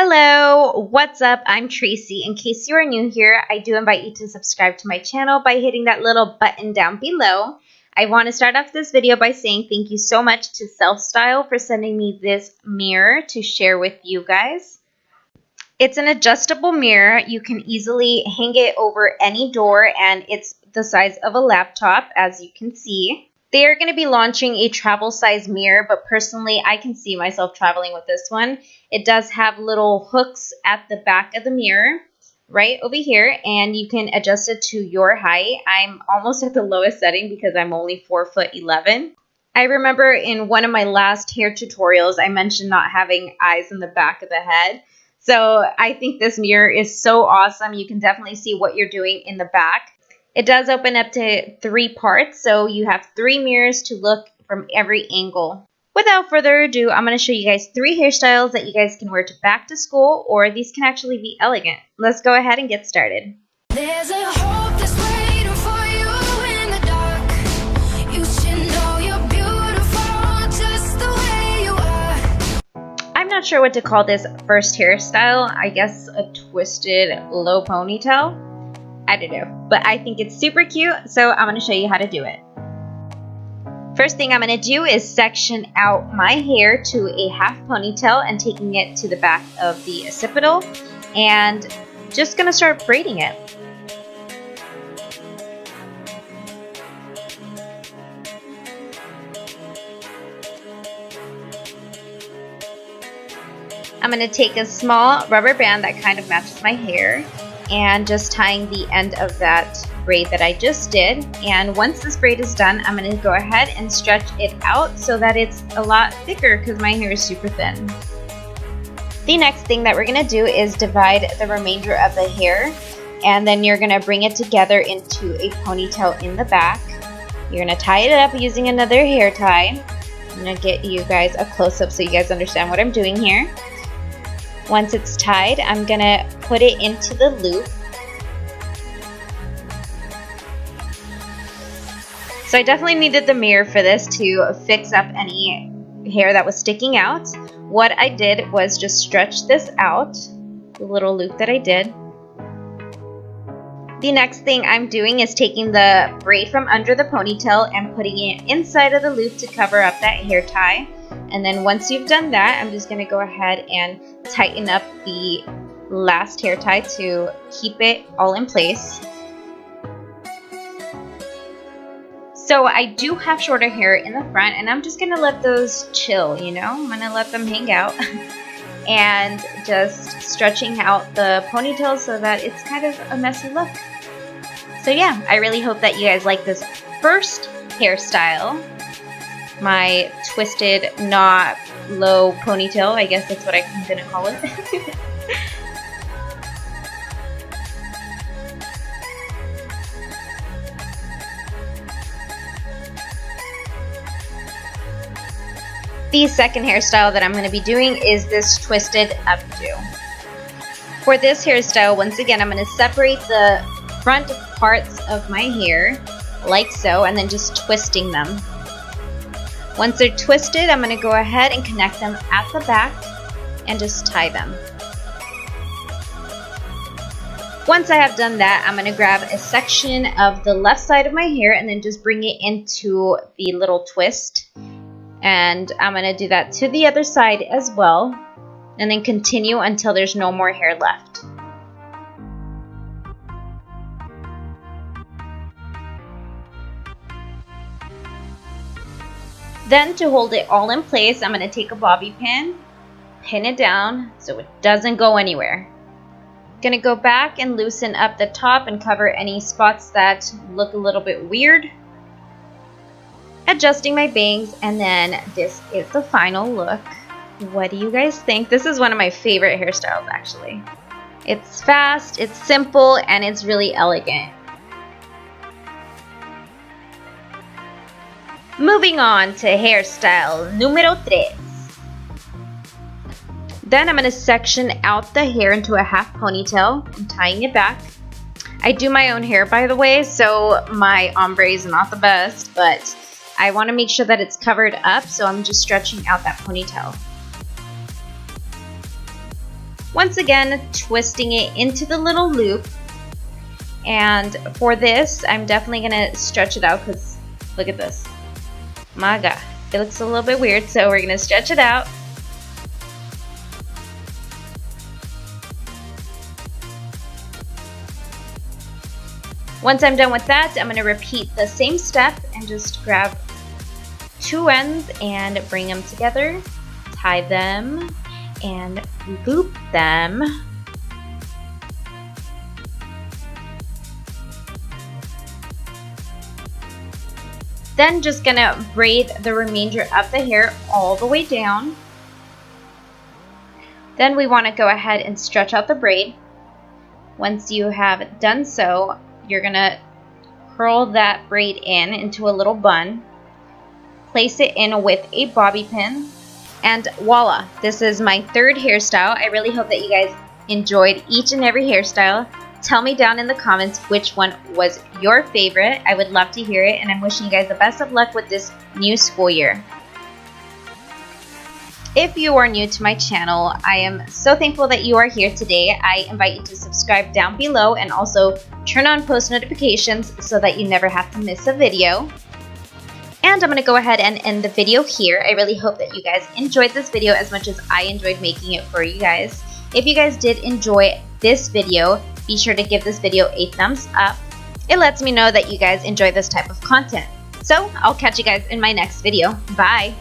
Hello, what's up? I'm Tracy. In case you are new here, I do invite you to subscribe to my channel by hitting that little button down below. I want to start off this video by saying thank you so much to Self Style for sending me this mirror to share with you guys. It's an adjustable mirror. You can easily hang it over any door and it's the size of a laptop, as you can see. They are going to be launching a travel size mirror, but personally I can see myself traveling with this one. It does have little hooks at the back of the mirror right over here, and you can adjust it to your height. I'm almost at the lowest setting because I'm only 4'11". I remember in one of my last hair tutorials I mentioned not having eyes in the back of the head. So I think this mirror is so awesome. You can definitely see what you're doing in the back. It does open up to 3 parts, so you have 3 mirrors to look from every angle. Without further ado, I'm going to show you guys 3 hairstyles that you guys can wear to back to school, or these can actually be elegant. Let's go ahead and get started. There's a hope that's waiting for you in the dark. You should know you're beautiful just the way you are. I'm not sure what to call this first hairstyle. I guess a twisted low ponytail. I don't know, but I think it's super cute, so I'm going to show you how to do it. First thing I'm going to do is section out my hair to a half ponytail and taking it to the back of the occipital, and just going to start braiding it. I'm going to take a small rubber band that kind of matches my hair and just tying the end of that braid that I just did. And once this braid is done, I'm going to go ahead and stretch it out so that it's a lot thicker because my hair is super thin. The next thing that we're going to do is divide the remainder of the hair, and then you're going to bring it together into a ponytail in the back. You're going to tie it up using another hair tie. I'm going to get you guys a close-up so you guys understand what I'm doing here. Once it's tied, I'm going to put it into the loop. So I definitely needed the mirror for this to fix up any hair that was sticking out. What I did was just stretch this out, the little loop that I did. The next thing I'm doing is taking the braid from under the ponytail and putting it inside of the loop to cover up that hair tie. And then once you've done that, I'm just going to go ahead and tighten up the last hair tie to keep it all in place. So I do have shorter hair in the front, and I'm just going to let those chill, you know? I'm going to let them hang out and just stretching out the ponytail so that it's kind of a messy look. So yeah, I really hope that you guys like this first hairstyle. My twisted knot low ponytail, I guess that's what I'm gonna call it. The second hairstyle that I'm going to be doing is this twisted updo. For this hairstyle, once again, I'm going to separate the front parts of my hair like so, and then just twisting them. Once they're twisted, I'm going to go ahead and connect them at the back and just tie them. Once I have done that, I'm going to grab a section of the left side of my hair and then just bring it into the little twist. And I'm going to do that to the other side as well, and then continue until there's no more hair left. Then to hold it all in place, I'm going to take a bobby pin, pin it down so it doesn't go anywhere. Going to go back and loosen up the top and cover any spots that look a little bit weird. Adjusting my bangs, and then this is the final look. What do you guys think? This is one of my favorite hairstyles actually. It's fast, it's simple, and it's really elegant. Moving on to hairstyle número 3. Then I'm going to section out the hair into a half ponytail and tying it back. I do my own hair, by the way, so my ombre is not the best, but I want to make sure that it's covered up, so I'm just stretching out that ponytail. Once again, twisting it into the little loop. And for this, I'm definitely gonna stretch it out because look at this. My God, it looks a little bit weird, so we're gonna stretch it out. Once I'm done with that, I'm gonna repeat the same step and just grab two ends and bring them together, tie them, and loop them. Then just gonna braid the remainder of the hair all the way down. Then we wanna go ahead and stretch out the braid. Once you have done so, you're gonna curl that braid into a little bun. Place it in with a bobby pin. And voila, this is my third hairstyle. I really hope that you guys enjoyed each and every hairstyle. Tell me down in the comments which one was your favorite. I would love to hear it, and I'm wishing you guys the best of luck with this new school year. If you are new to my channel, I am so thankful that you are here today. I invite you to subscribe down below and also turn on post notifications so that you never have to miss a video. And I'm going to go ahead and end the video here. I really hope that you guys enjoyed this video as much as I enjoyed making it for you guys. If you guys did enjoy this video, be sure to give this video a thumbs up. It lets me know that you guys enjoy this type of content. So I'll catch you guys in my next video. Bye!